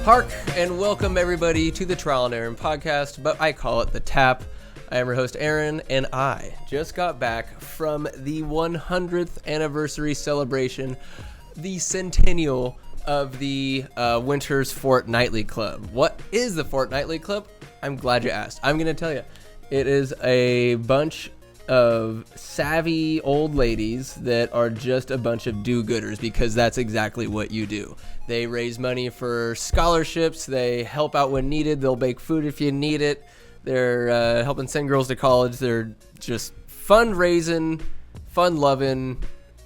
Hark and welcome everybody to the Trial and Aaron podcast, but I call it the Tap. I am your host Aaron, and I just got back from the 100th anniversary celebration, the centennial of the Winter's Fortnightly Club. What is the Fortnightly Club? I'm glad you asked. I'm going to tell you. It is a bunch of savvy old ladies that are just a bunch of do-gooders, because that's exactly what you do. They raise money for scholarships. They help out when needed. They'll bake food if you need it. They're helping send girls to college. They're just fundraising, fun-loving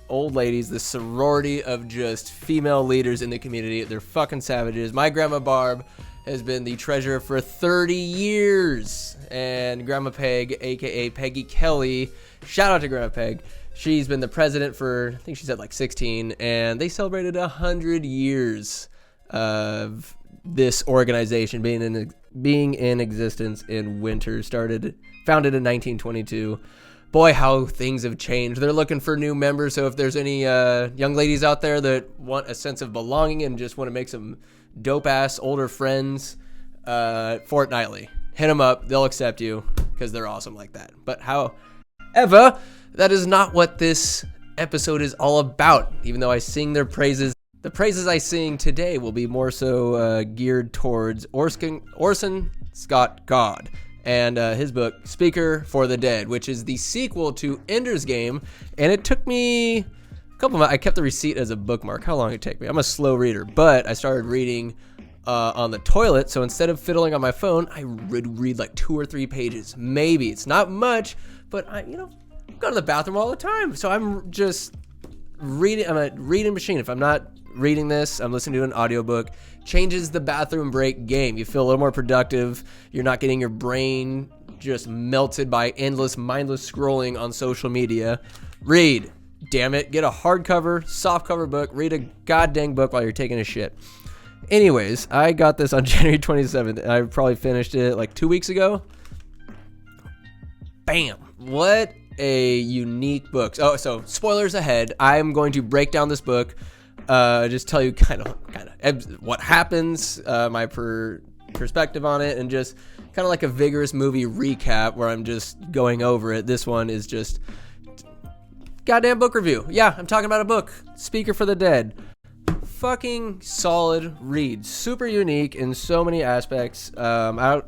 old ladies, the sorority of just female leaders in the community. They're fucking savages. My grandma Barb has been the treasurer for 30 years. And Grandma Peg, a.k.a. Peggy Kelly, shout out to Grandma Peg. She's been the president for, I think she said like 16, and they celebrated 100 years of this organization being in existence in Winter. Founded in 1922. Boy, how things have changed. They're looking for new members, so if there's any young ladies out there that want a sense of belonging and just want to make some dope-ass older friends, Fortnightly, hit them up. They'll accept you because they're awesome like that. But however, that is not what this episode is all about. Even though I sing their praises, the praises I sing today will be more so geared towards Orson Scott Card and his book, Speaker for the Dead, which is the sequel to Ender's Game. And it took me a couple months. I kept the receipt as a bookmark. How long did it take me? I'm a slow reader, but I started reading on the toilet. So instead of fiddling on my phone, I would read like 2 or 3 pages. Maybe. It's not much, but I go to the bathroom all the time. So I'm just reading. I'm a reading machine. If I'm not reading this, I'm listening to an audiobook. Changes the bathroom break game. You feel a little more productive. You're not getting your brain just melted by endless, mindless scrolling on social media. Read. Damn it. Get a hardcover, softcover book. Read a goddamn book while you're taking a shit. Anyways, I got this on January 27th. I probably finished it like 2 weeks ago. Bam. What a unique book. Oh, so spoilers ahead. I'm going to break down this book. Just tell you kind of what happens, my perspective on it, and just kind of like a vigorous movie recap where I'm just going over it. This one is just goddamn book review. Yeah, I'm talking about a book, Speaker for the Dead. Fucking solid read. Super unique in so many aspects. I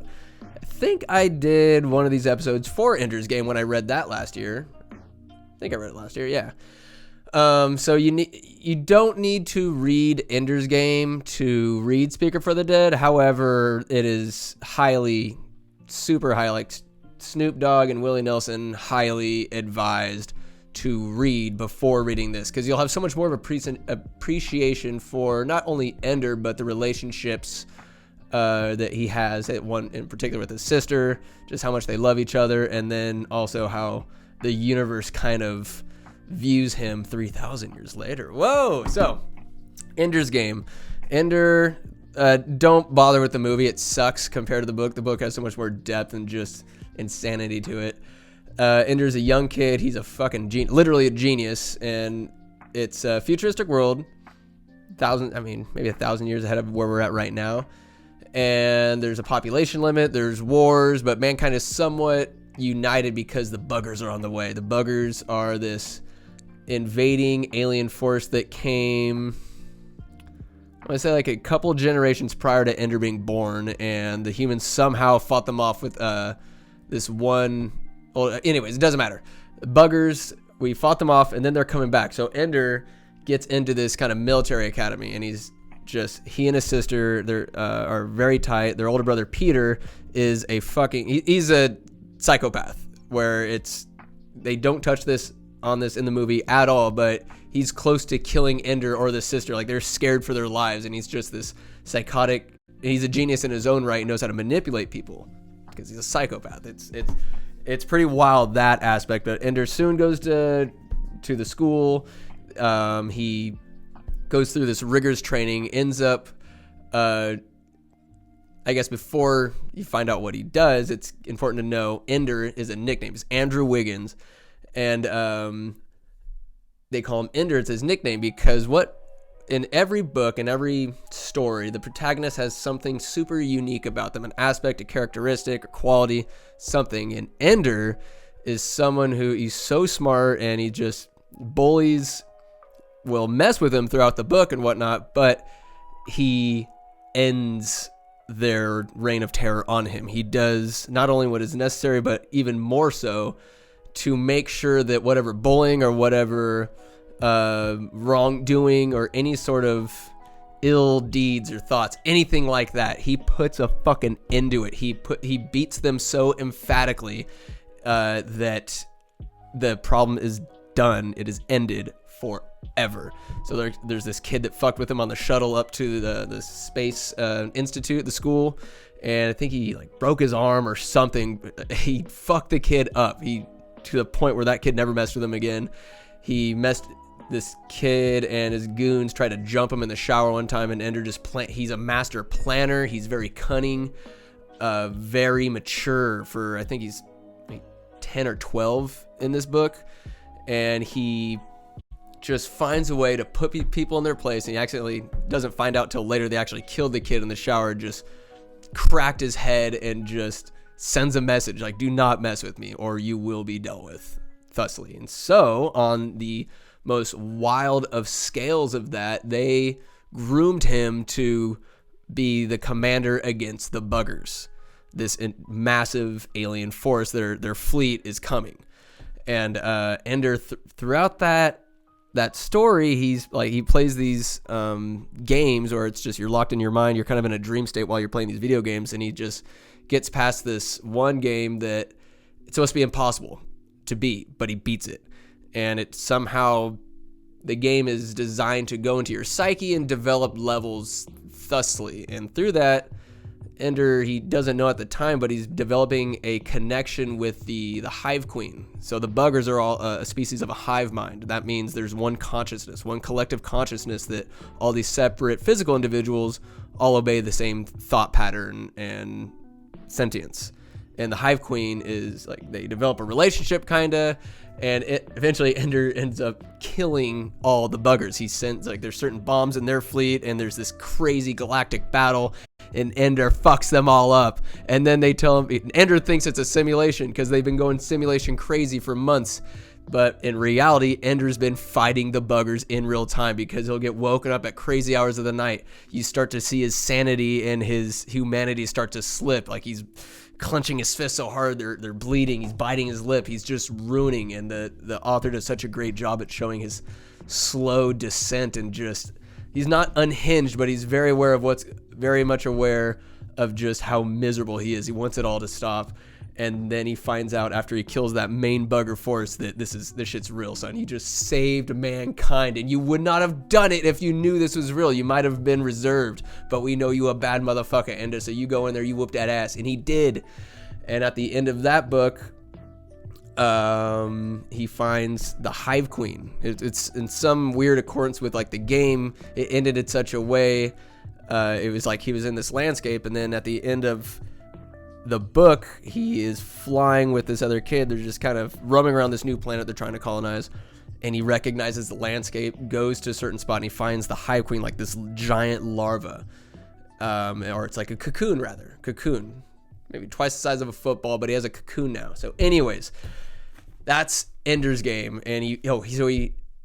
think I did one of these episodes for Ender's Game when I read that last year. I think I read it last year, yeah. So you don't need to read Ender's Game to read Speaker for the Dead. However, it is super high, like Snoop Dogg and Willie Nelson, highly advised to read before reading this, because you'll have so much more of appreciation for not only Ender, but the relationships that he has, one in particular with his sister, just how much they love each other, and then also how the universe kind of views him 3,000 years later. Whoa! So, Ender's Game. Ender, don't bother with the movie. It sucks compared to the book. The book has so much more depth and just insanity to it. Ender's a young kid. He's a fucking literally a genius, and it's a futuristic world. Maybe 1,000 years ahead of where we're at right now. And there's a population limit. There's wars, but mankind is somewhat united because the buggers are on the way. The buggers are this invading alien force that came, I want to say like a couple generations prior to Ender being born, and the humans somehow fought them off with this one. Well, anyways, it doesn't matter. The buggers, we fought them off, and then they're coming back. So Ender gets into this kind of military academy, and he and his sister are very tight. Their older brother Peter is he's a psychopath, where they don't touch this in the movie at all, but he's close to killing Ender or the sister. Like, they're scared for their lives, and he's just this psychotic. He's a genius in his own right and knows how to manipulate people because he's a psychopath. It's pretty wild, that aspect. But Ender soon goes to the school. He goes through this rigorous training, ends up I guess before you find out what he does, it's important to know Ender is a nickname. It's Andrew Wiggins. And they call him Ender. It's his nickname because what in every book, in every story, the protagonist has something super unique about them, an aspect, a characteristic, a quality, something. And Ender is someone who he's so smart, and he just bullies will mess with him throughout the book and whatnot, but he ends their reign of terror on him. He does not only what is necessary, but even more so to make sure that whatever bullying or whatever wrongdoing or any sort of ill deeds or thoughts, anything like that, he puts a fucking end to it. He beats them so emphatically that the problem is done. It is ended forever. So there's this kid that fucked with him on the shuttle up to the space institute, the school, and I think he like broke his arm or something. He fucked the kid up. To the point where that kid never messed with him again. He messed this kid and his goons tried to jump him in the shower one time, and Ender he's a master planner. He's very cunning, very mature for, I think he's like 10 or 12 in this book, and he just finds a way to put people in their place, and he accidentally doesn't find out till later they actually killed the kid in the shower, just cracked his head and just sends a message like, do not mess with me or you will be dealt with thusly. And so on the most wild of scales of that, they groomed him to be the commander against the buggers, this massive alien force. Their fleet is coming, and Ender throughout that story, he plays these games where it's just you're locked in your mind, you're kind of in a dream state while you're playing these video games, and he just gets past this one game that it's supposed to be impossible to beat, but he beats it. And it somehow, the game is designed to go into your psyche and develop levels thusly. And through that, Ender, he doesn't know at the time, but he's developing a connection with the Hive Queen. So the buggers are all a species of a hive mind. That means there's one consciousness, one collective consciousness, that all these separate physical individuals all obey the same thought pattern and sentience. And the Hive Queen is like, they develop a relationship kinda, and eventually Ender ends up killing all the buggers. He sends, like, there's certain bombs in their fleet, and there's this crazy galactic battle, and Ender fucks them all up. And then they tell him, Ender thinks it's a simulation because they've been going simulation crazy for months. But in reality, Ender's been fighting the buggers in real time, because he'll get woken up at crazy hours of the night. You start to see his sanity and his humanity start to slip. Like, he's clenching his fists so hard, they're bleeding. He's biting his lip. He's just ruining. And the author does such a great job at showing his slow descent, and just, he's not unhinged, but he's very much aware of just how miserable he is. He wants it all to stop. And then he finds out after he kills that main bugger force that this shit's real, son. He just saved mankind, and you would not have done it if you knew this was real. You might have been reserved, but we know you a bad motherfucker, Ender, so you go in there, you whoop that ass. And he did. And at the end of that book, he finds the Hive Queen. It's in some weird accordance with like the game. It ended in such a way. It was like he was in this landscape, and then at the end of the book, he is flying with this other kid. They're just kind of roaming around this new planet they're trying to colonize, and he recognizes the landscape, goes to a certain spot, and he finds the Hive Queen, like this giant larva, or it's like a cocoon, maybe twice the size of a football, but he has a cocoon now. So anyways, that's Ender's Game, and he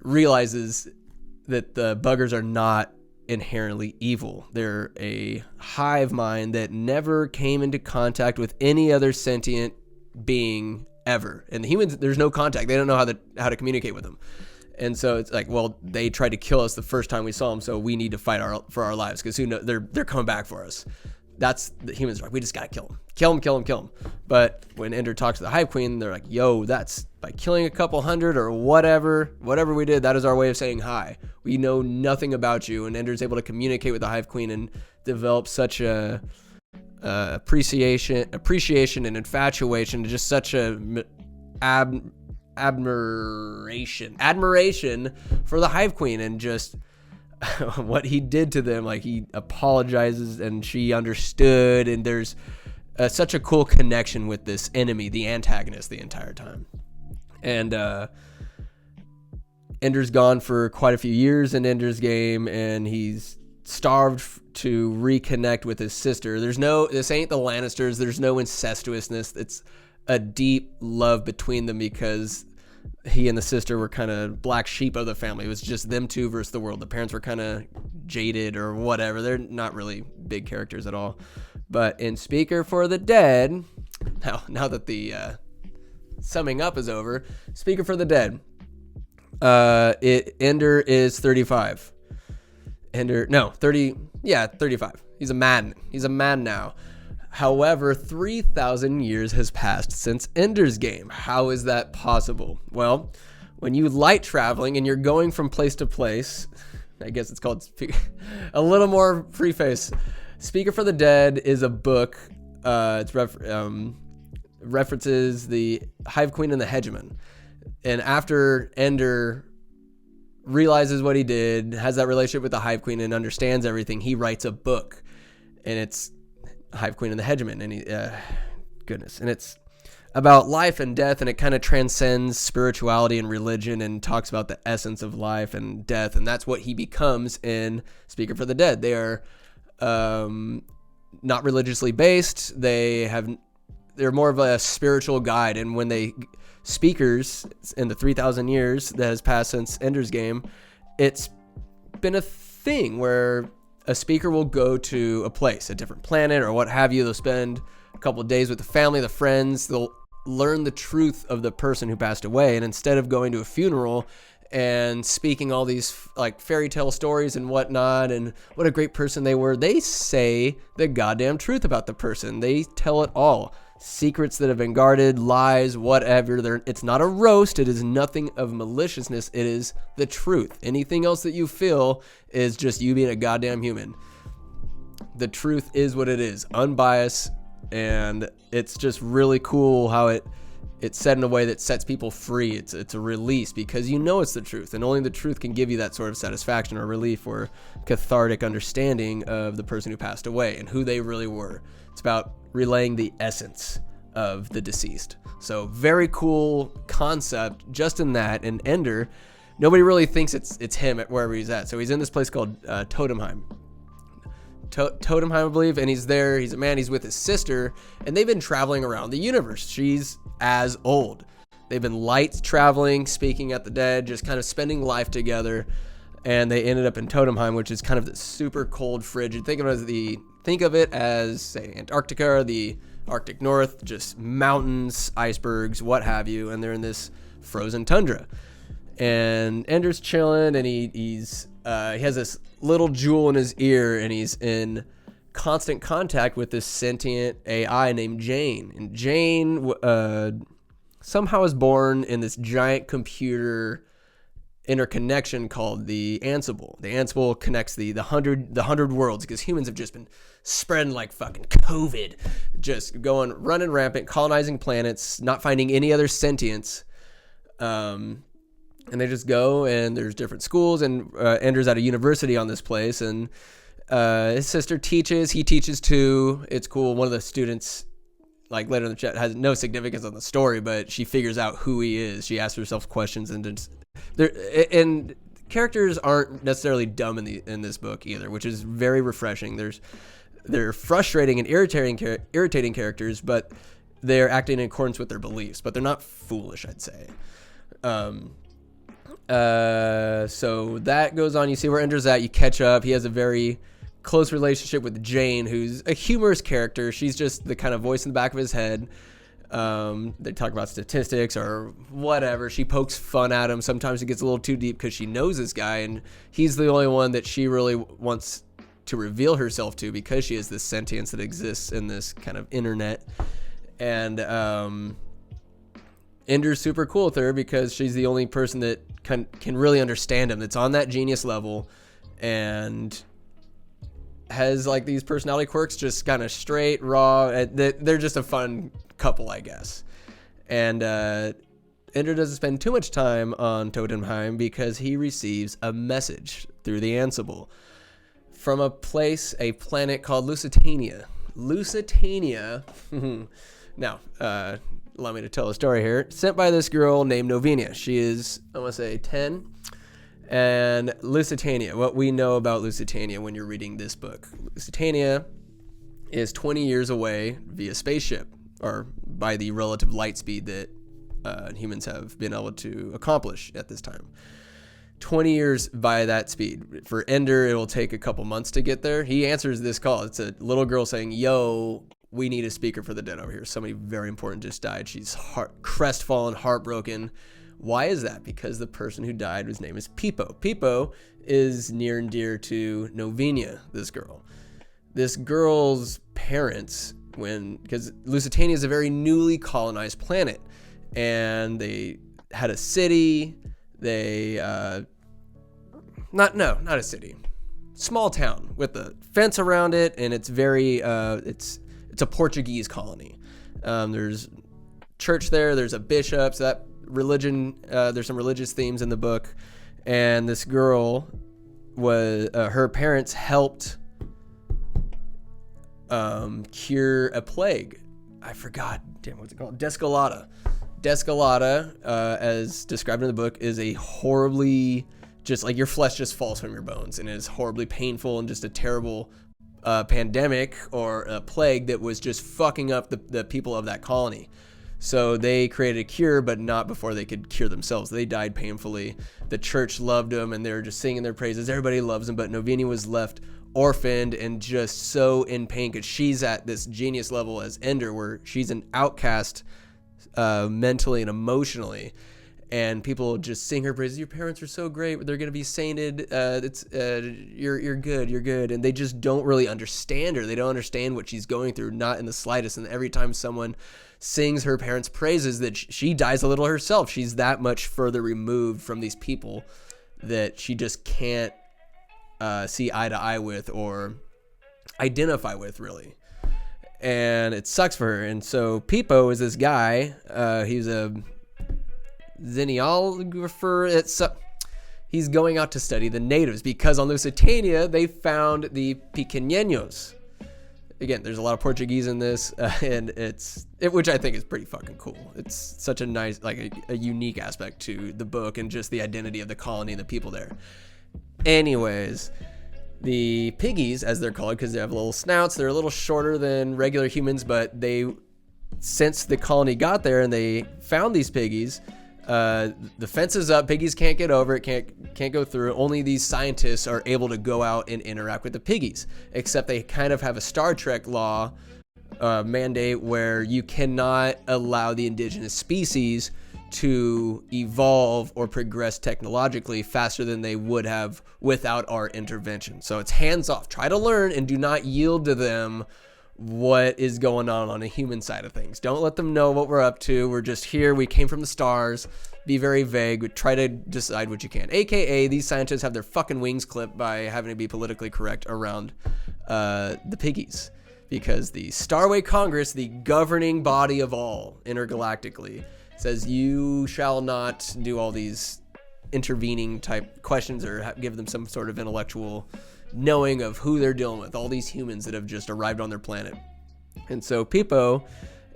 realizes that the buggers are not inherently evil. They're a hive mind that never came into contact with any other sentient being ever. And the humans, there's no contact. They don't know how to communicate with them. And so it's like, well, they tried to kill us the first time we saw them, so we need to fight for our lives, because who knows, they're coming back for us. That's the humans are like, we just gotta kill them. But when Ender talks to the Hive Queen, they're like, yo, that's by killing a couple hundred or whatever we did, that is our way of saying hi. We know nothing about you. And Ender's able to communicate with the Hive Queen and develop such a appreciation and infatuation, just such a admiration for the Hive Queen, and just what he did to them. Like, he apologizes and she understood, and there's such a cool connection with this enemy, the antagonist, the entire time. And Ender's gone for quite a few years in Ender's Game, and he's starved to reconnect with his sister. This ain't the Lannisters. There's no incestuousness. It's a deep love between them because he and the sister were kind of black sheep of the family. It was just them two versus the world. The parents were kind of jaded or whatever. They're not really big characters at all. But in Speaker for the Dead, now that the summing up is over, Speaker for the Dead, Ender is 35. 35. He's a man. He's a man now. However, 3,000 years has passed since Ender's Game. How is that possible? Well, when you light traveling and you're going from place to place, I guess it's called a little more preface. Speaker for the Dead is a book. It references the Hive Queen and the Hegemon. And after Ender realizes what he did, has that relationship with the Hive Queen and understands everything, he writes a book. And it's Hive Queen and the Hegemon, and and it's about life and death, and it kind of transcends spirituality and religion and talks about the essence of life and death, and that's what he becomes in Speaker for the Dead. They are not religiously based. They're more of a spiritual guide, and when they speakers in the 3,000 years that has passed since Ender's Game, it's been a thing where a speaker will go to a place, a different planet or what have you. They'll spend a couple of days with the family, the friends. They'll learn the truth of the person who passed away. And instead of going to a funeral and speaking all these like fairy tale stories and whatnot and what a great person they were, they say the goddamn truth about the person. They tell it all. Secrets that have been guarded, lies, whatever. It's not a roast. It is nothing of maliciousness. It is the truth. Anything else that you feel is just you being a goddamn human. The truth is what it is, unbiased, and it's just really cool how it's said in a way that sets people free. It's a release because you know it's the truth, and only the truth can give you that sort of satisfaction or relief or cathartic understanding of the person who passed away and who they really were. It's about relaying the essence of the deceased. So very cool concept just in that. And Ender, nobody really thinks it's him at wherever he's at. So he's in this place called Totemheim. Totemheim, I believe, and he's there. He's a man. He's with his sister, and they've been traveling around the universe. She's as old. They've been light traveling, speaking at the dead, just kind of spending life together. And they ended up in Totemheim, which is kind of the super cold, frigid. Think of it as, say, Antarctica or the Arctic North, just mountains, icebergs, what have you, and they're in this frozen tundra. And Ender's chilling, and he has this little jewel in his ear, and he's in constant contact with this sentient AI named Jane. And Jane somehow is born in this giant computer interconnection called the Ansible. The Ansible connects the 100 worlds, because humans have just been spreading like fucking COVID, just running rampant, colonizing planets, not finding any other sentience. And they just go, and there's different schools, and Ender's at a university on this place, and his sister teaches. He teaches too. It's cool. One of the students, like later in the chat, has no significance on the story, but she figures out who he is. She asks herself questions, and characters aren't necessarily dumb in this book either, which is very refreshing. They're frustrating and irritating characters, but they're acting in accordance with their beliefs, but they're not foolish, I'd say. So that goes on. You see where Ender's at. You catch up. He has a very close relationship with Jane, who's a humorous character. She's just the kind of voice in the back of his head. They talk about statistics or whatever. She pokes fun at him. Sometimes it gets a little too deep because she knows this guy, and he's the only one that she really wants to reveal herself to, because she is this sentience that exists in this kind of internet. And Ender's super cool with her because she's the only person that can really understand him, that's on that genius level, and has like these personality quirks, just kind of straight, raw. They're just a fun couple, I guess. And Ender doesn't spend too much time on Totemheim because he receives a message through the Ansible from a planet called Lusitania. Now, allow me to tell a story here. Sent by this girl named Novinia. She is, I want to say, 10. And Lusitania, what we know about Lusitania when you're reading this book. Lusitania is 20 years away via spaceship, or by the relative light speed that humans have been able to accomplish at this time. 20 years via that speed. For Ender, it will take a couple months to get there. He answers this call. It's a little girl saying, yo, we need a speaker for the dead over here. Somebody very important just died. She's crestfallen, heartbroken. Why is that? Because the person who died, his name is Pipo. Pipo is near and dear to Novinia, this girl. This girl's parents, because Lusitania is a very newly colonized planet, and they had a city. They, not a city, small town with a fence around it, and it's very, it's a Portuguese colony. There's church there. There's a bishop. So that religion, there's some religious themes in the book, and this girl was, her parents helped cure a plague. I forgot. Damn, what's it called? Descolata. Descolata, as described in the book, is a horribly, just like your flesh just falls from your bones, and it is horribly painful and just a terrible pandemic or a plague that was just fucking up the people of that colony. So they created a cure, but not before they could cure themselves. They died painfully. The church loved them, and they were just singing their praises. Everybody loves them, but Novinia was left orphaned and just so in pain because she's at this genius level as Ender, where she's an outcast mentally and emotionally, and people just sing her praises. Your parents are so great. They're going to be sainted. You're good. And they just don't really understand her. They don't understand what she's going through, not in the slightest. And every time someone sings her parents' praises, that she dies a little herself. She's that much further removed from these people that she just can't see eye to eye with or identify with, really. And it sucks for her. And so Pipo is this guy. He's a xeniographer. He's going out to study the natives because on Lusitania they found the Pequeños. Again, there's a lot of Portuguese in this, and which I think is pretty fucking cool. It's such a nice, like a unique aspect to the book and just the identity of the colony and the people there. Anyways, the piggies, as they're called, because they have little snouts, they're a little shorter than regular humans, but since the colony got there and they found these piggies, the fence is up, piggies can't get over it, can't go through. Only these scientists are able to go out and interact with the piggies, except they kind of have a Star Trek law mandate where you cannot allow the indigenous species to evolve or progress technologically faster than they would have without our intervention. So it's hands off. Try to learn and do not yield to them what is going on a human side of things. Don't let them know what we're up to. We're just here. We came from the stars. Be very vague. Try to decide what you can. AKA, these scientists have their fucking wings clipped by having to be politically correct around the piggies. Because the Starway Congress, the governing body of all intergalactically, says you shall not do all these intervening type questions or give them some sort of intellectual knowing of who they're dealing with, all these humans that have just arrived on their planet. And so Pipo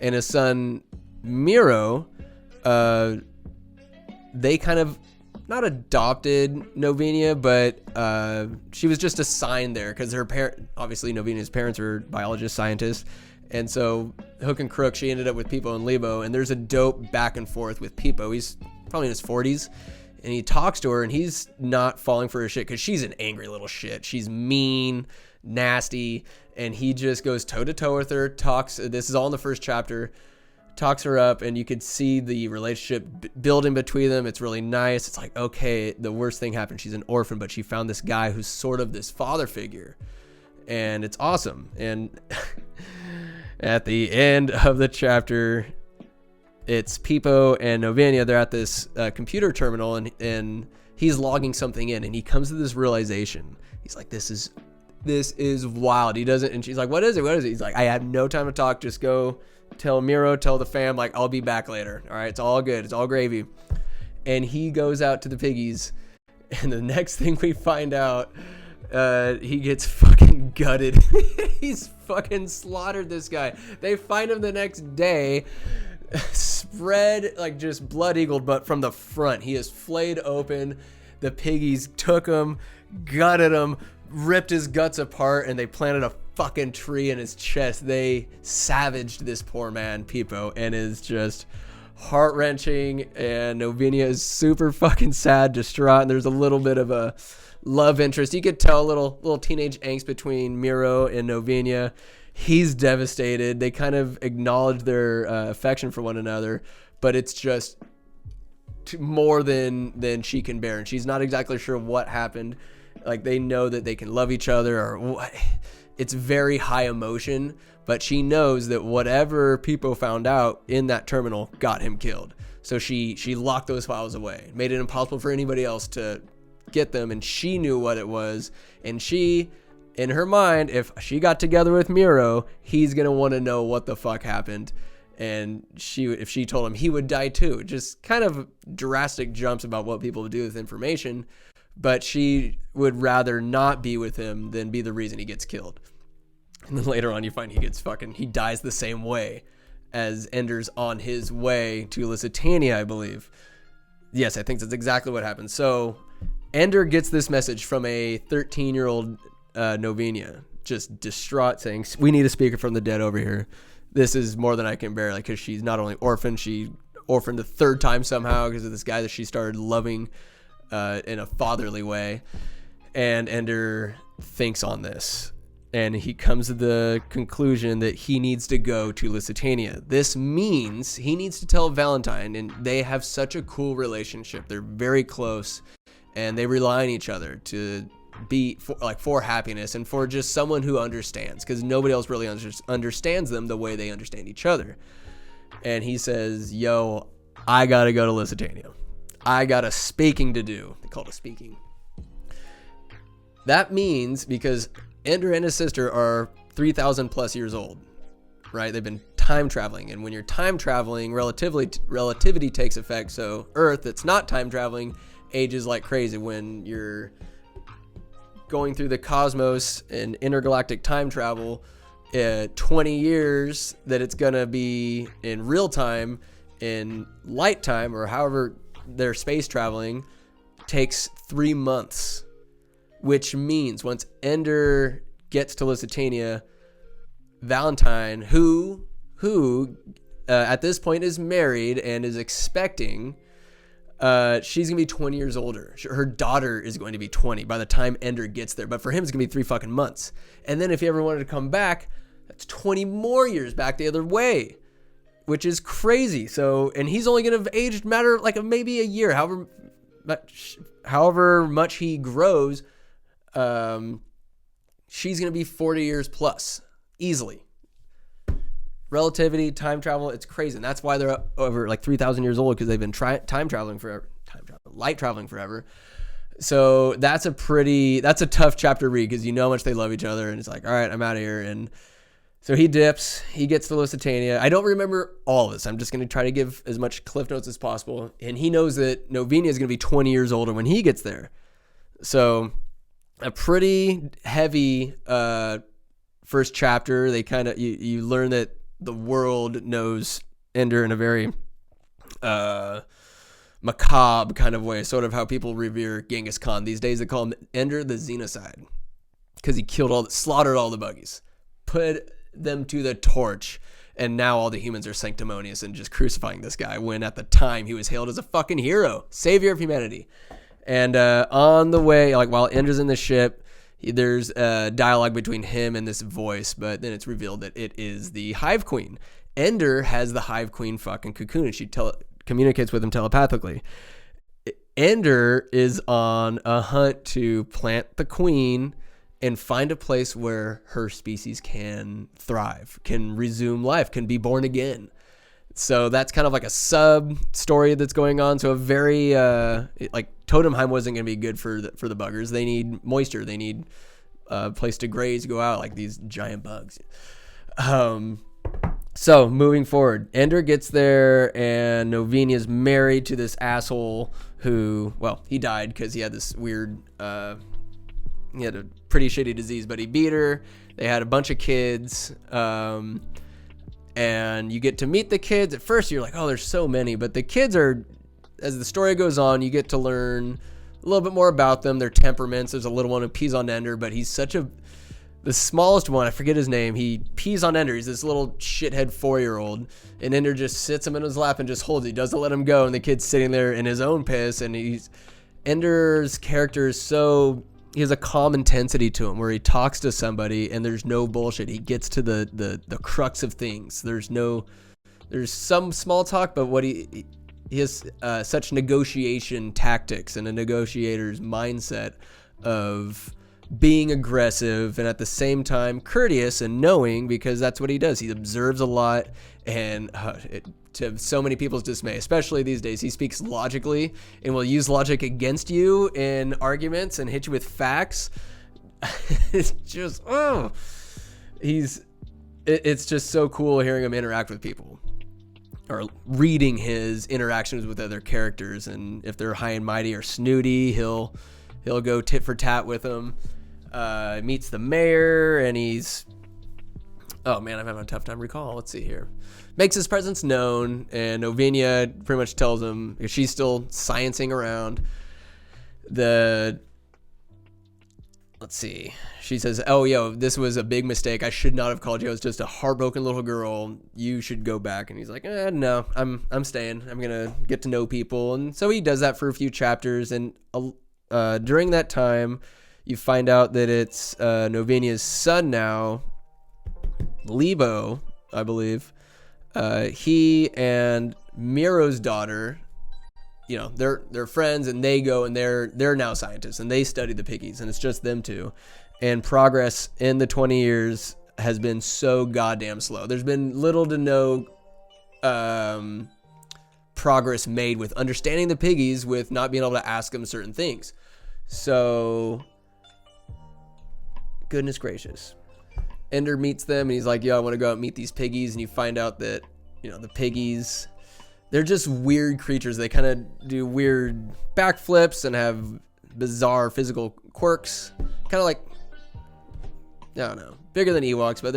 and his son Miro, they kind of not adopted Novinia, but she was just assigned there because obviously Novinia's parents were biologists, scientists. And so hook and crook, she ended up with Pipo and Lebo, and there's a dope back and forth with Pipo. He's probably in his 40s, and he talks to her, and he's not falling for her shit because she's an angry little shit. She's mean, nasty, and he just goes toe-to-toe with her, talks. This is all in the first chapter. Talks her up, and you could see the relationship building between them. It's really nice. It's like, okay, the worst thing happened. She's an orphan, but she found this guy who's sort of this father figure, and it's awesome. And at the end of the chapter, it's Pipo and Novinia. They're at this computer terminal, and he's logging something in, and he comes to this realization. He's like, this is wild. He doesn't, and she's like, what is it? He's like, I have no time to talk. Just go tell Miro, tell the fam, like, I'll be back later. All right, it's all good. It's all gravy. And he goes out to the piggies, and the next thing we find out, he gets fucking gutted. He's fucking slaughtered, this guy. They find him the next day. spread, like just blood eagled, but from the front. He is flayed open. The piggies took him, gutted him, ripped his guts apart, and they planted a fucking tree in his chest. They savaged this poor man, Pipo, and is just heart-wrenching. And Novinia is super fucking sad, distraught, and there's a little bit of a love interest. You could tell a little teenage angst between Miro and Novinia. He's devastated. They kind of acknowledge their affection for one another, but it's just more than she can bear, and she's not exactly sure what happened. Like, they know that they can love each other, or what. It's very high emotion, but she knows that whatever Pipo found out in that terminal got him killed. So she locked those files away, made it impossible for anybody else to get them, and she knew what it was. And she, in her mind, if she got together with Miro, he's gonna want to know what the fuck happened. And if she told him, he would die too. Just kind of drastic jumps about what people would do with information, but she would rather not be with him than be the reason he gets killed. And then later on you find he dies the same way as Ender's on his way to Lusitania, I believe. Yes, I think that's exactly what happened. So Ender gets this message from a 13-year-old Novinia, just distraught, saying, "We need a speaker from the dead over here. This is more than I can bear." Like, because she's not only orphaned, she orphaned a third time somehow because of this guy that she started loving in a fatherly way. And Ender thinks on this, and he comes to the conclusion that he needs to go to Lusitania. This means he needs to tell Valentine, and they have such a cool relationship. They're very close, and they rely on each other to be for happiness and for just someone who understands, because nobody else really understands them the way they understand each other. And he says, "Yo, I gotta go to Lusitania. I got a speaking to do." They call it a speaking. That means, because Ender and his sister are 3,000 plus years old, right? They've been time traveling, and when you're time traveling, relativity takes effect. So Earth, that's not time traveling, ages like crazy. When you're going through the cosmos and intergalactic time travel, 20 years that it's gonna be in real time, in light time, or however they're space traveling, takes 3 months. Which means once Ender gets to Lusitania, Valentine, who at this point is married and is expecting, she's gonna be 20 years older. Her daughter is going to be 20 by the time Ender gets there. But for him, it's gonna be 3 fucking months. And then if he ever wanted to come back, that's 20 more years back the other way, which is crazy. So, and he's only gonna have aged matter like maybe a year, however much he grows. She's gonna be 40 years plus easily. Relativity, time travel, it's crazy. And that's why they're over like 3,000 years old, because they've been light traveling forever. So that's a tough chapter to read, because you know how much they love each other, and it's like, all right, I'm out of here. And so he dips, he gets to Lusitania. I don't remember all of this. I'm just going to try to give as much cliff notes as possible. And he knows that Novinia is going to be 20 years older when he gets there. So a pretty heavy first chapter. They kind of, you learn that the world knows Ender in a very macabre kind of way, sort of how people revere Genghis Khan these days. They call him Ender the Xenocide, because he slaughtered all the buggies, put them to the torch, and now all the humans are sanctimonious and just crucifying this guy, when at the time he was hailed as a fucking hero, savior of humanity. And on the way, like while Ender's in the ship, there's a dialogue between him and this voice, but then it's revealed that it is the Hive Queen. Ender has the Hive Queen fucking cocoon, and she communicates with him telepathically. Ender is on a hunt to plant the queen and find a place where her species can thrive, can resume life, can be born again. So that's kind of like a sub story that's going on. So a very like Totemheim wasn't going to be good for the buggers. They need moisture. They need a place to graze, go out, like these giant bugs. So moving forward, Ender gets there, and Novinia's married to this asshole who, well, he died because he had this weird, he had a pretty shitty disease, but he beat her. They had a bunch of kids. and you get to meet the kids. At first you're like, oh, there's so many, but the kids are, as the story goes on, you get to learn a little bit more about them, their temperaments. There's a little one who pees on Ender, but he's the smallest one, I forget his name, he pees on Ender. He's this little shithead 4-year-old, and Ender just sits him in his lap and just holds it. He doesn't let him go, and the kid's sitting there in his own piss, and Ender's character is he has a calm intensity to him where he talks to somebody and there's no bullshit. He gets to the crux of things. There's some small talk, but what he has such negotiation tactics and a negotiator's mindset of being aggressive and at the same time courteous and knowing, because that's what he does. He observes a lot, and to so many people's dismay, especially these days, he speaks logically and will use logic against you in arguments and hit you with facts. It's just, it's just so cool hearing him interact with people or reading his interactions with other characters. And if they're high and mighty or snooty, he'll go tit for tat with them. Meets the mayor, and oh man, I'm having a tough time recall. Let's see here. Makes his presence known, and Ovinia pretty much tells him, because she's still sciencing around, let's see. She says, oh, yo, this was a big mistake. I should not have called you. I was just a heartbroken little girl. You should go back. And he's like, no, I'm staying. I'm going to get to know people. And so he does that for a few chapters. And during that time, you find out that it's Novinia's son now, Lebo, I believe. He and Miro's daughter, they're friends, and they go and they're now scientists, and they study the piggies, and it's just them two. And progress in the 20 years has been so goddamn slow. There's been little to no progress made with understanding the piggies, with not being able to ask them certain things. So, goodness gracious. Ender meets them, and he's like, yo, I want to go out and meet these piggies. And you find out that, the piggies, they're just weird creatures. They kind of do weird backflips and have bizarre physical quirks. Kind of like, I don't know, bigger than Ewoks, but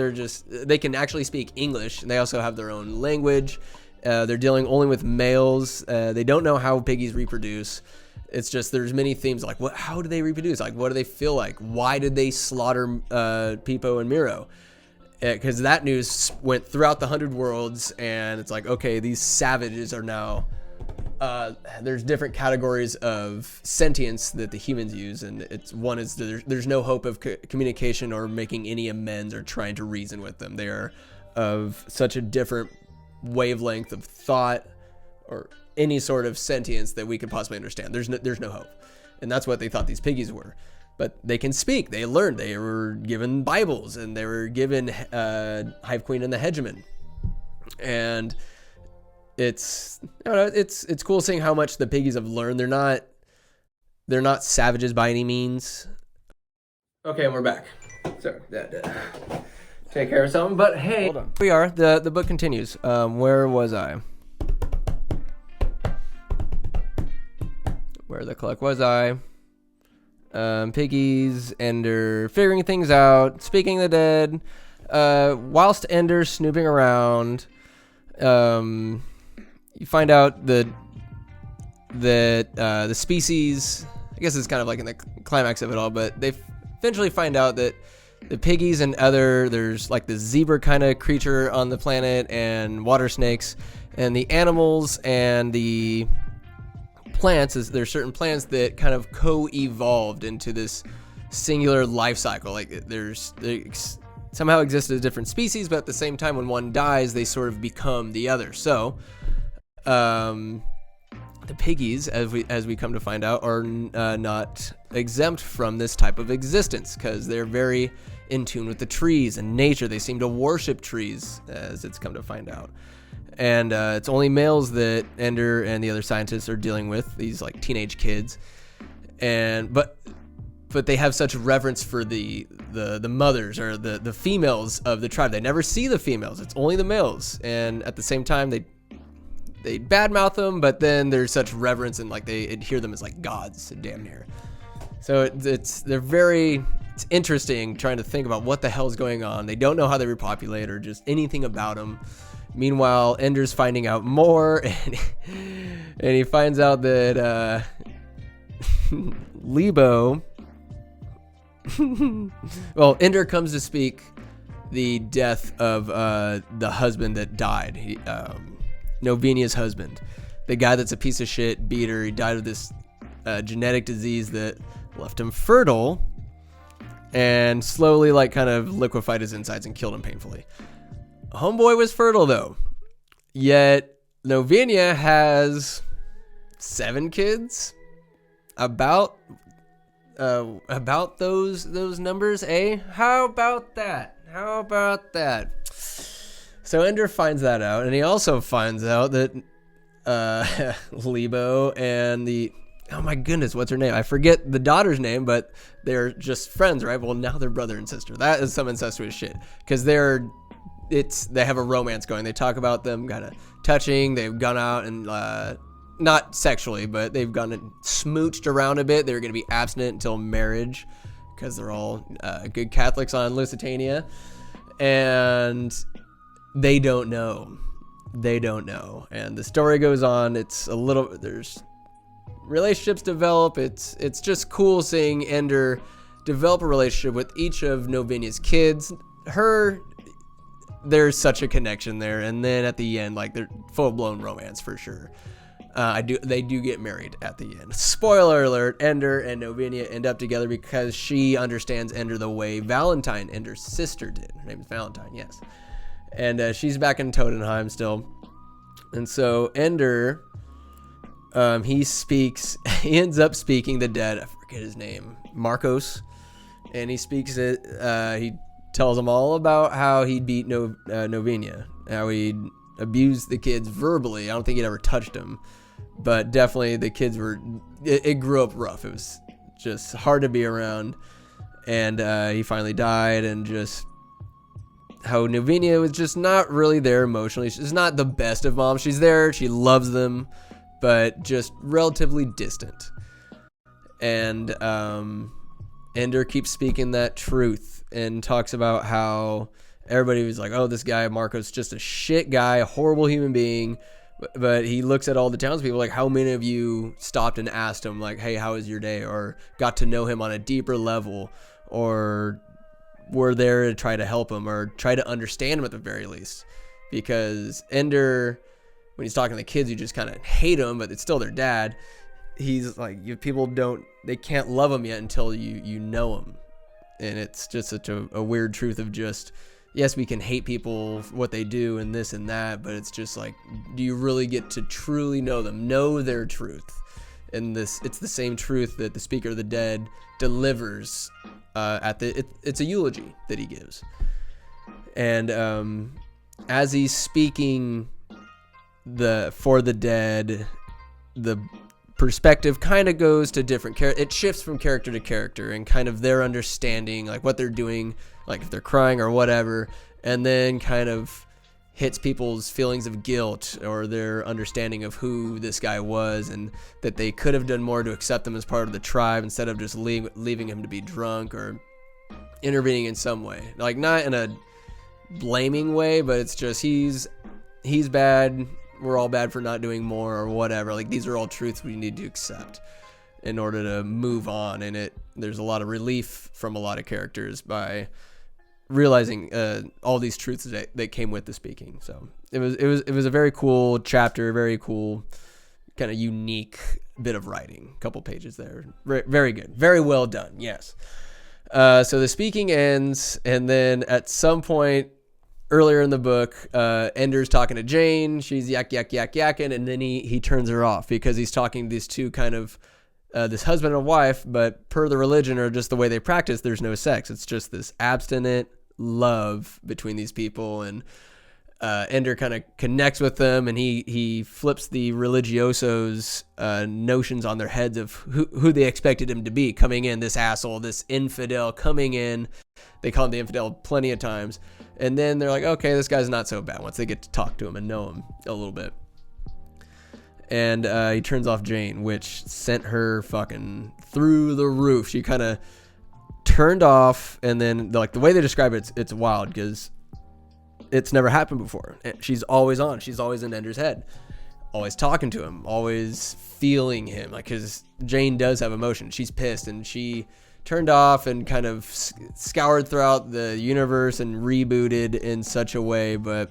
they can actually speak English, and they also have their own language. They're dealing only with males. They don't know how piggies reproduce. It's just, there's many themes like, how do they reproduce? Like, what do they feel like? Why did they slaughter Peepo and Miro? Because that news went throughout the 100 Worlds, and it's like, okay, these savages are now, there's different categories of sentience that the humans use, and one is there's no hope of communication or making any amends or trying to reason with them. They are of such a different wavelength of thought or any sort of sentience that we could possibly understand. There's no hope. And that's what they thought these piggies were. But they can speak. They learned. They were given Bibles, and they were given Hive Queen and the Hegemon. And it's cool seeing how much the piggies have learned. They're not savages by any means. Okay, and we're back. Sorry, take care of something. But hey, hold on. We are. The book continues. Where was I? Where the cluck was I? Piggies, Ender, figuring things out, speaking of the dead. Whilst Ender's snooping around, you find out that the species, I guess it's kind of like in the climax of it all, but they eventually find out that the piggies and there's like the zebra kind of creature on the planet, and water snakes, and the animals and the plants, there's certain plants that kind of co-evolved into this singular life cycle. Like they somehow exist as different species, but at the same time, when one dies, they sort of become the other. So, the piggies, as we come to find out, are not exempt from this type of existence, because they're very in tune with the trees and nature. They seem to worship trees, as it's come to find out. And it's only males that Ender and the other scientists are dealing with, these like teenage kids. But they have such reverence for the mothers or the females of the tribe. They never see the females. It's only the males. And at the same time, they badmouth them, but then there's such reverence, and like they adhere them as like gods, damn near. So they're very it's interesting trying to think about what the hell's going on. They don't know how they repopulate or just anything about them. Meanwhile, Ender's finding out more, and he finds out that Lebo. Well, Ender comes to speak the death of the husband that died, Novenia's husband, the guy that's a piece of shit, beat her. He died of this genetic disease that left him fertile and slowly like kind of liquefied his insides and killed him painfully. Homeboy was fertile though, yet Novenia has 7 kids. About those numbers, eh? How about that? So Ender finds that out, and he also finds out that Lebo and oh my goodness, what's her name? I forget the daughter's name, but they're just friends, right? Well, now they're brother and sister. That is some incestuous shit, because they have a romance going. They talk about them kind of touching. They've gone out and not sexually, but they've gone and smooched around a bit. They're going to be abstinent until marriage, because they're all good Catholics on Lusitania, and they don't know. And the story goes on. There's relationships develop. It's just cool seeing Ender develop a relationship with each of Novenia's kids. There's such a connection there, and then at the end, like, they're full-blown romance for sure. They do get married at the end. Spoiler alert, Ender and Novenia end up together because she understands Ender the way Valentine, Ender's sister, did. Her name is Valentine, yes. And she's back in Totenheim still. And so Ender, he ends up speaking the dead, I forget his name, Marcos. And he speaks it, he tells them all about how he beat Novenia, how he abused the kids verbally. I don't think he'd ever touched them, but definitely the kids it grew up rough. It was just hard to be around, and he finally died, and just how Novenia was just not really there emotionally. She's not the best of moms. She's there, she loves them, but just relatively distant. And Ender keeps speaking that truth and talks about how everybody was like, oh, this guy Marco's just a shit guy, a horrible human being. But he looks at all the townspeople, like, how many of you stopped and asked him, like, hey, how was your day? Or got to know him on a deeper level, or were there to try to help him, or try to understand him at the very least. Because Ender, when he's talking to the kids, you just kind of hate him, but it's still their dad. He's like, they can't love him yet until you know him. And it's just such a weird truth of just, yes, we can hate people for what they do and this and that, but it's just like, do you really get to truly know them, know their truth? And it's the same truth that the Speaker of the Dead delivers it's a eulogy that he gives. And as he's speaking for the dead, the perspective kind of goes to different it shifts from character to character, and kind of their understanding, like what they're doing, like if they're crying or whatever, and then kind of hits people's feelings of guilt or their understanding of who this guy was, and that they could have done more to accept him as part of the tribe instead of just leaving him to be drunk or intervening in some way, like not in a blaming way, but it's just he's bad, we're all bad for not doing more or whatever. Like, these are all truths we need to accept in order to move on. And there's a lot of relief from a lot of characters by realizing all these truths that came with the speaking. So it was a very cool chapter, very cool, kind of unique bit of writing. A couple pages there, very good, very well done. Yes. So the speaking ends, and then at some point earlier in the book, Ender's talking to Jane. She's yakking, and then he turns her off because he's talking to these two kind of this husband and wife, but per the religion or just the way they practice, there's no sex. It's just this abstinent love between these people, and Ender kind of connects with them, and he flips the religiosos notions on their heads of who they expected him to be coming in, this asshole, this infidel coming in. They call him the infidel plenty of times, and then they're like, okay, this guy's not so bad once they get to talk to him and know him a little bit. And he turns off Jane, which sent her fucking through the roof. She kind of turned off, and then like the way they describe it, it's wild because it's never happened before. She's always on. She's always in Ender's head, always talking to him, always feeling him. Like, because Jane does have emotion. She's pissed, and she turned off and kind of scoured throughout the universe and rebooted in such a way, but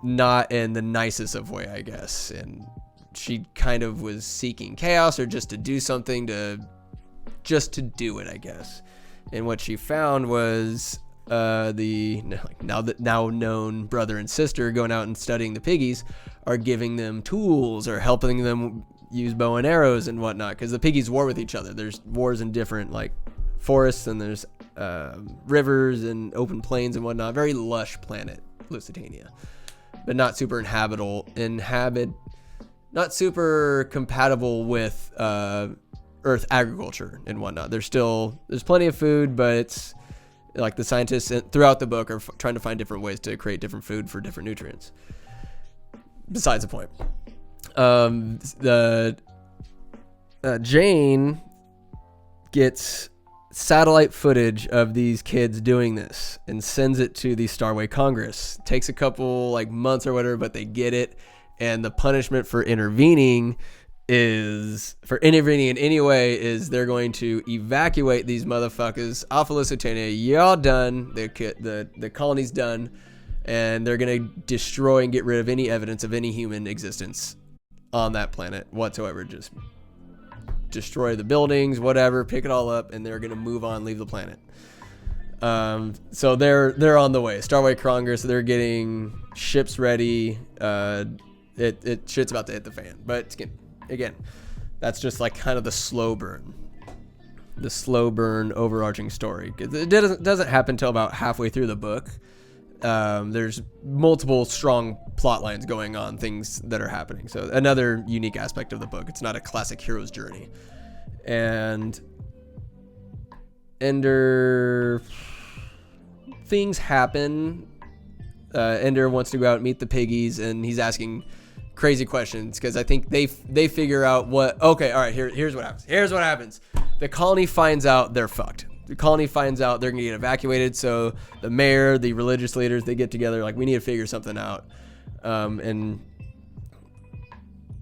not in the nicest of way, I guess. And she kind of was seeking chaos, or just to do something just to do it, I guess. And what she found was the now known brother and sister going out and studying the piggies are giving them tools or helping them use bow and arrows and whatnot, because the piggies war with each other. There's wars in different like forests, and there's rivers and open plains and whatnot. Very lush planet, Lusitania, but not super not super compatible with Earth agriculture and whatnot. There's plenty of food, but it's like the scientists throughout the book are trying to find different ways to create different food for different nutrients. Besides the point, Jane gets satellite footage of these kids doing this and sends it to the Starway Congress. Takes a couple like months or whatever, but they get it. And the punishment for intervening in any way is they're going to evacuate these motherfuckers off of Lusitania. Y'all done. The colony's done. And they're going to destroy and get rid of any evidence of any human existence on that planet whatsoever. Just destroy the buildings, whatever, pick it all up, and they're going to move on, leave the planet. So they're on the way. Starway Congress, they're getting ships ready. Shit's about to hit the fan. But again, that's just like kind of the slow burn overarching story. It doesn't happen until about halfway through the book. There's multiple strong plot lines going on, things that are happening. So another unique aspect of the book. It's not a classic hero's journey. And Ender, things happen. Ender wants to go out and meet the piggies, and he's asking crazy questions because I think they figure out here's what happens. The colony finds out they're fucked. The colony finds out they're gonna get evacuated, so the mayor, the religious leaders, they get together like, we need to figure something out. And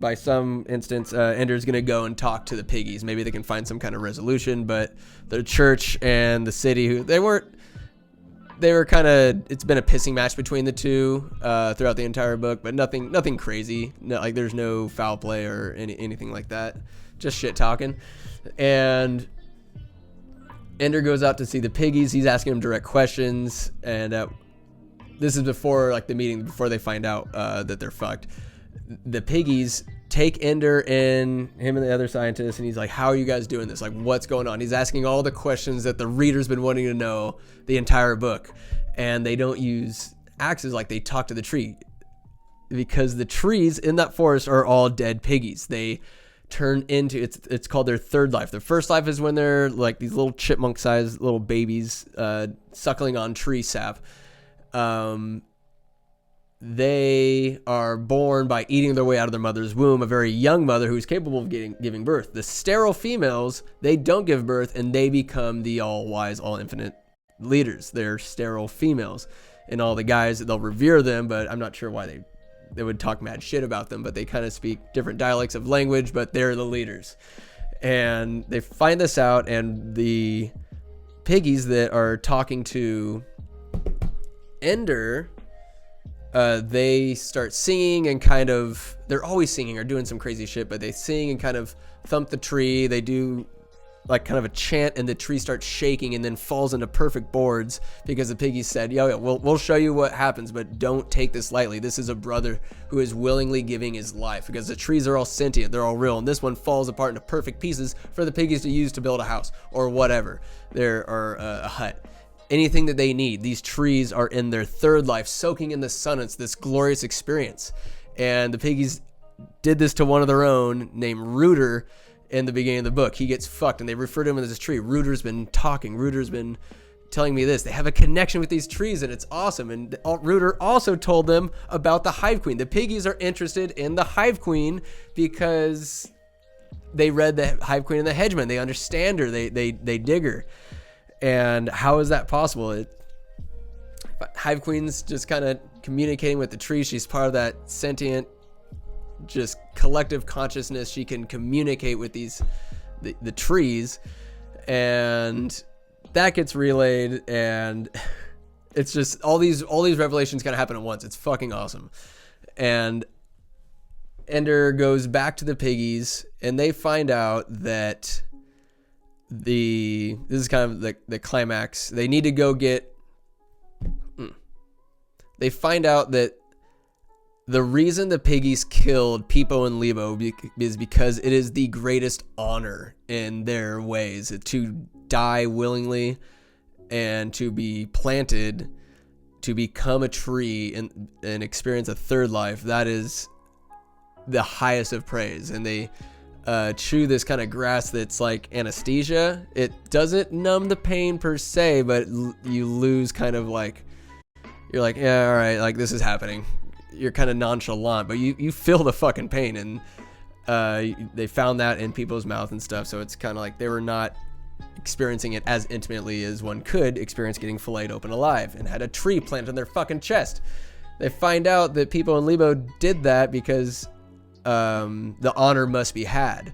by some instance, Ender's gonna go and talk to the piggies. Maybe they can find some kind of resolution. But the church and the city, they were kind of, it's been a pissing match between the two throughout the entire book, but nothing crazy. No, like there's no foul play or anything like that. Just shit talking. And Ender goes out to see the piggies. He's asking them direct questions, and this is before like the meeting, before they find out that they're fucked. The piggies take Ender and him and the other scientists, and he's like, how are you guys doing this? Like, what's going on? He's asking all the questions that the reader's been wanting to know the entire book. And they don't use axes, like they talk to the tree, because the trees in that forest are all dead piggies. They turn into, it's called their third life. Their first life is when they're like these little chipmunk sized little babies suckling on tree sap. They are born by eating their way out of their mother's womb, a very young mother who's capable of giving birth. The sterile females, they don't give birth, and they become the all-wise, all-infinite leaders. They're sterile females. And all the guys, they'll revere them, but I'm not sure why they would talk mad shit about them, but they kind of speak different dialects of language, but they're the leaders. And they find this out, and the piggies that are talking to Ender, they start singing and kind of, they're always singing or doing some crazy shit, but they sing and kind of thump the tree. They do like kind of a chant, and the tree starts shaking and then falls into perfect boards because the piggies said, we'll show you what happens, but don't take this lightly. This is a brother who is willingly giving his life, because the trees are all sentient. They're all real. And this one falls apart into perfect pieces for the piggies to use to build a house or whatever. Or a hut. Anything that they need. These trees are in their third life, soaking in the sun. It's this glorious experience. And the piggies did this to one of their own named Rooter in the beginning of the book. He gets fucked, and they refer to him as this tree. Rooter's been talking. Rooter's been telling me this. They have a connection with these trees, and it's awesome. And Rooter also told them about the Hive Queen. The piggies are interested in the Hive Queen because they read the Hive Queen in the Hedgeman. They understand her. They dig her. And how is that possible? Hive Queen's just kind of communicating with the tree. She's part of that sentient, just collective consciousness. She can communicate with the trees, and that gets relayed, and it's just all these revelations kind of happen at once. It's fucking awesome. And Ender goes back to the piggies, and they find out that this is kind of the climax. They need to go get. They find out that the reason the piggies killed Peepo and Lebo is because it is the greatest honor in their ways to die willingly and to be planted, to become a tree and experience a third life. That is the highest of praise. And they chew this kind of grass that's like anesthesia. It doesn't numb the pain per se, but you lose kind of like, you're like, yeah, all right, like this is happening. You're kind of nonchalant, but you feel the fucking pain. And they found that in people's mouth and stuff. So it's kind of like they were not experiencing it as intimately as one could experience getting filleted open alive and had a tree planted in their fucking chest. They find out that Peepo and Lebo did that because the honor must be had.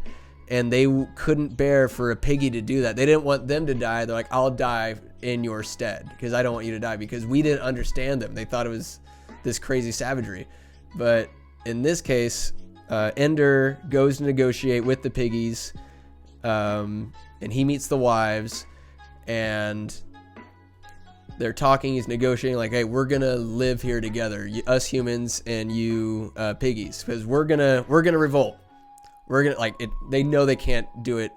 And they couldn't bear for a piggy to do that. They didn't want them to die. They're like, I'll die in your stead because I don't want you to die, because we didn't understand them. They thought it was this crazy savagery. But in this case, Ender goes to negotiate with the piggies, and he meets the wives, and they're talking. He's negotiating like, hey, we're gonna live here together, us humans and you piggies, because we're gonna revolt. We're gonna like it. They know they can't do it.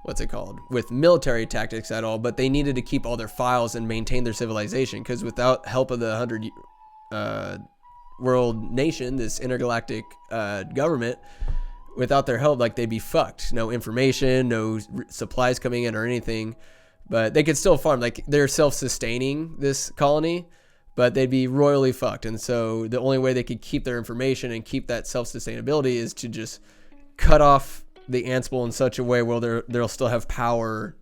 What's it called? With military tactics at all, but they needed to keep all their files and maintain their civilization, because without help of the 100 world nation, this intergalactic government, without their help, like they'd be fucked. No information, no supplies coming in or anything, but they could still farm. Like they're self-sustaining this colony, but they'd be royally fucked. And so the only way they could keep their information and keep that self-sustainability is to just cut off the Ansible in such a way where they'll still have power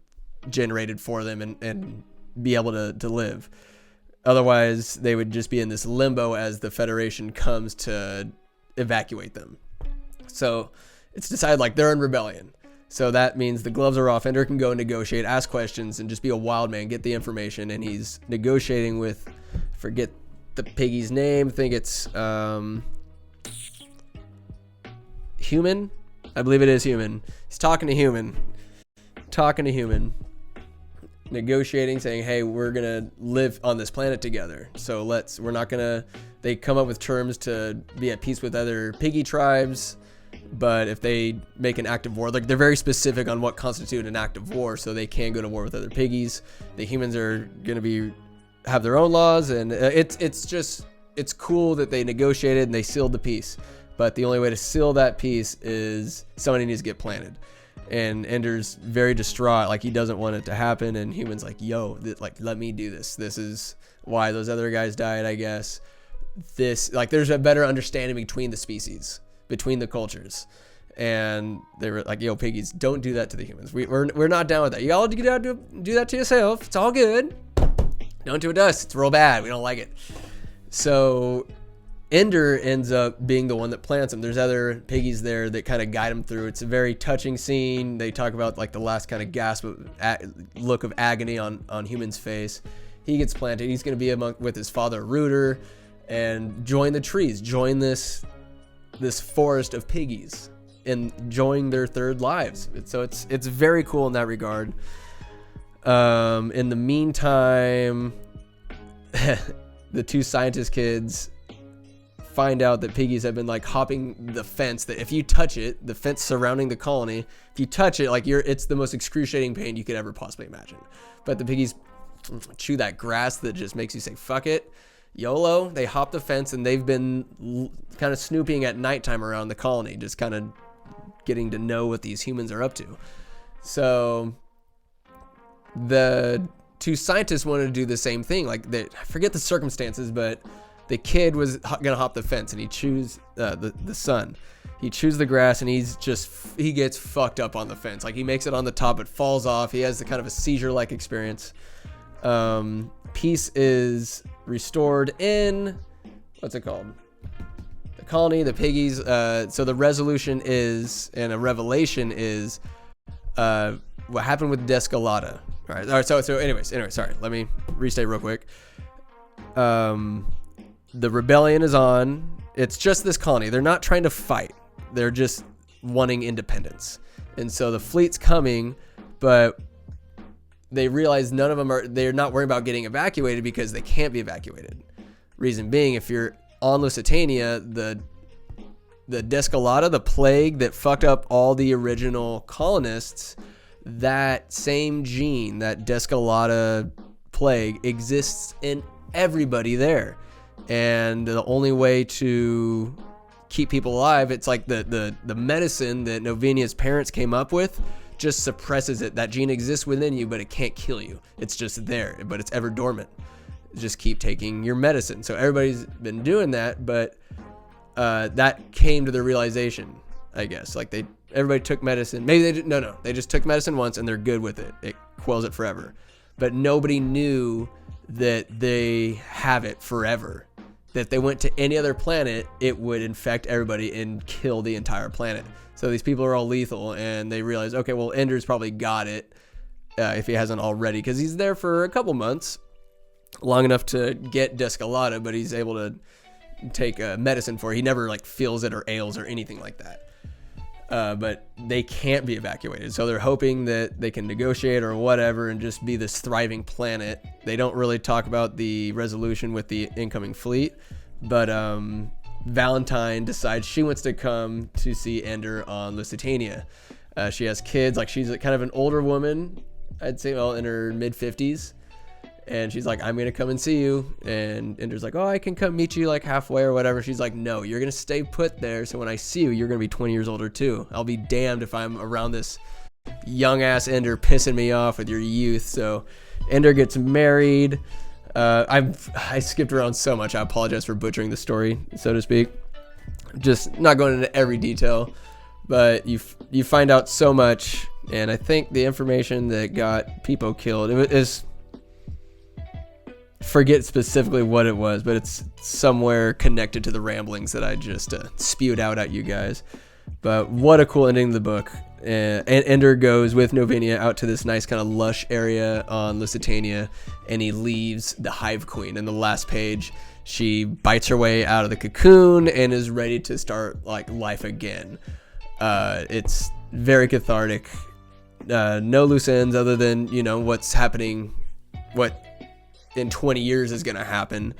generated for them and be able to live. Otherwise, they would just be in this limbo as the Federation comes to evacuate them. So it's decided like they're in rebellion. So that means the gloves are off. Ender can go negotiate, ask questions, and just be a wild man, get the information. And he's negotiating with, forget the piggy's name, I think it's Human. I believe it is Human. He's talking to Human, negotiating, saying, hey, we're gonna live on this planet together, so they come up with terms to be at peace with other piggy tribes, but if they make an act of war, like they're very specific on what constitutes an act of war, so they can go to war with other piggies. The humans are gonna have their own laws, and it's cool that they negotiated and they sealed the peace. But the only way to seal that peace is somebody needs to get planted. And Ender's very distraught, like he doesn't want it to happen. And Human's like, yo, let me do this. This is why those other guys died, I guess. There's a better understanding between the species, between the cultures. And they were like, yo, piggies, don't do that to the humans. We're not down with that. You all do that to yourself. It's all good. Don't do it to us. It's real bad. We don't like it. So Ender ends up being the one that plants him. There's other piggies there that kind of guide him through. It's a very touching scene. They talk about like the last kind of gasp of look of agony on Human's face. He gets planted. He's going to be with his father Rooter and join the trees, join this forest of piggies, and enjoying their third lives. So it's very cool in that regard. In the meantime, the two scientist kids find out that piggies have been like hopping the fence, that if you touch it, the fence surrounding the colony, if you touch it, like it's the most excruciating pain you could ever possibly imagine. But the piggies chew that grass that just makes you say fuck it, YOLO. They hop the fence, and they've been kind of snooping at nighttime around the colony, just kind of getting to know what these humans are up to. So the two scientists wanted to do the same thing. Like I forget the circumstances, but the kid was gonna hop the fence, and he chews the son. He chews the grass, and he gets fucked up on the fence. Like, he makes it on the top, it falls off. He has the kind of a seizure-like experience. Peace is restored in, what's it called? The colony, the piggies. So the resolution is, and a revelation is, what happened with Descolada. All right. So anyways, sorry. Let me restate real quick. The rebellion is on. It's just this colony. They're not trying to fight. They're just wanting independence. And so the fleet's coming, but they realize none of them they're not worried about getting evacuated because they can't be evacuated. Reason being, if you're on Lusitania, the Descolada, the plague that fucked up all the original colonists, that same gene, that Descolada plague, exists in everybody there. And the only way to keep people alive, it's like the medicine that Novenia's parents came up with just suppresses it. That gene exists within you, but it can't kill you. It's just there, but it's ever dormant. Just keep taking your medicine. So everybody's been doing that, but that came to the realization, I guess. Like, everybody took medicine. Maybe they didn't. No. They just took medicine once and they're good with it. It quells it forever. But nobody knew that they have it forever. That if they went to any other planet, it would infect everybody and kill the entire planet. So these people are all lethal, and they realize, okay, well, Ender's probably got it, if he hasn't already, because he's there for a couple months, long enough to get Descolada, but he's able to take medicine for it. He never like feels it or ails or anything like that. But they can't be evacuated, so they're hoping that they can negotiate or whatever and just be this thriving planet. They don't really talk about the resolution with the incoming fleet, but Valentine decides she wants to come to see Ender on Lusitania. She has kids. Like, she's kind of an older woman, I'd say, well, in her mid-50s. And she's like, I'm going to come and see you. And Ender's like, oh, I can come meet you like halfway or whatever. She's like, no, you're going to stay put there. So when I see you, you're going to be 20 years older too. I'll be damned if I'm around this young ass Ender pissing me off with your youth. So Ender gets married. I skipped around so much. I apologize for butchering the story, so to speak. Just not going into every detail, but you find out so much. And I think the information that got Peepo killed, it is, forget specifically what it was, but it's somewhere connected to the ramblings that I just spewed out at you guys. But what a cool ending to the book. And Ender goes with Novenia out to this nice kind of lush area on Lusitania, and he leaves the Hive Queen. In the last page, she bites her way out of the cocoon and is ready to start like life again. It's very cathartic. No loose ends other than, what's happening, what in 20 years is going to happen.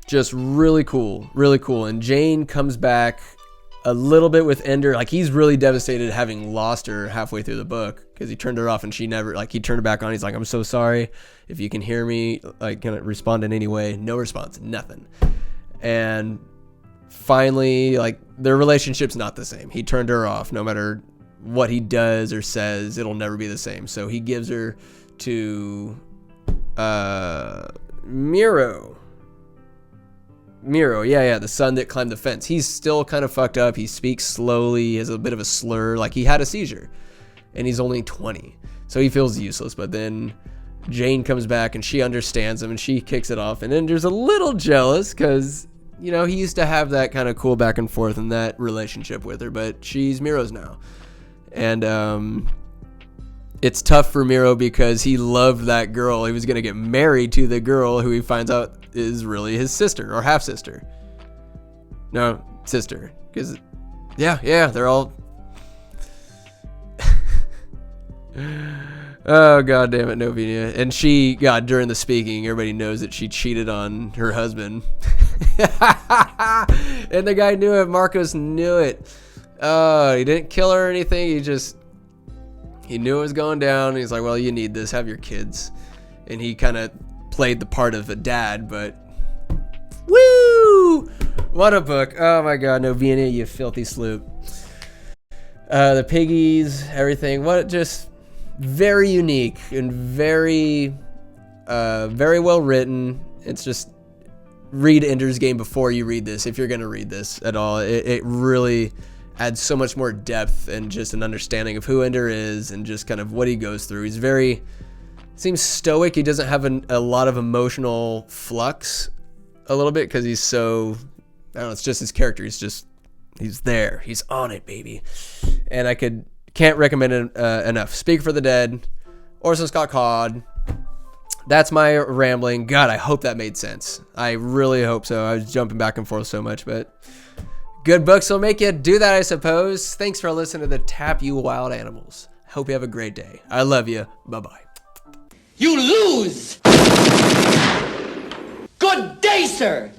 Just really cool. And Jane comes back a little bit with Ender. Like, he's really devastated having lost her halfway through the book because he turned her off and she never, like, he turned her back on. He's like, I'm so sorry. If you can hear me, like, can I respond in any way? No response, nothing. And finally, like, their relationship's not the same. He turned her off. No matter what he does or says, it'll never be the same. So he gives her to Miro, the son that climbed the fence. He's still kind of fucked up. He speaks slowly. He has a bit of a slur. Like, he had a seizure, and he's only 20, so he feels useless. But then Jane comes back, and she understands him, and she kicks it off. And Ender's a little jealous because, he used to have that kind of cool back and forth in that relationship with her, but she's Miro's now. And it's tough for Miro because he loved that girl. He was going to get married to the girl who he finds out is really his sister or half sister. No, sister. Because, yeah, they're all. Oh, God damn it, Novenia. And she, God, during the speaking, everybody knows that she cheated on her husband. And the guy knew it. Marcos knew it. Oh, he didn't kill her or anything. He knew it was going down. He's like, well, you need this. Have your kids. And he kind of played the part of a dad, but woo! What a book. Oh, my God. Novenia, you filthy sloop. The piggies, everything. What, just very unique and very well written. It's just read Ender's Game before you read this, if you're going to read this at all. It really adds so much more depth and just an understanding of who Ender is and just kind of what he goes through. He's seems stoic. He doesn't have a lot of emotional flux a little bit because he's so, I don't know, it's just his character. He's there. He's on it, baby. And can't recommend it enough. Speak for the Dead, Orson Scott Card. That's my rambling. God, I hope that made sense. I really hope so. I was jumping back and forth so much, but good books will make you do that, I suppose. Thanks for listening to the Tap You Wild Animals. Hope you have a great day. I love you. Bye-bye. You lose! Good day, sir!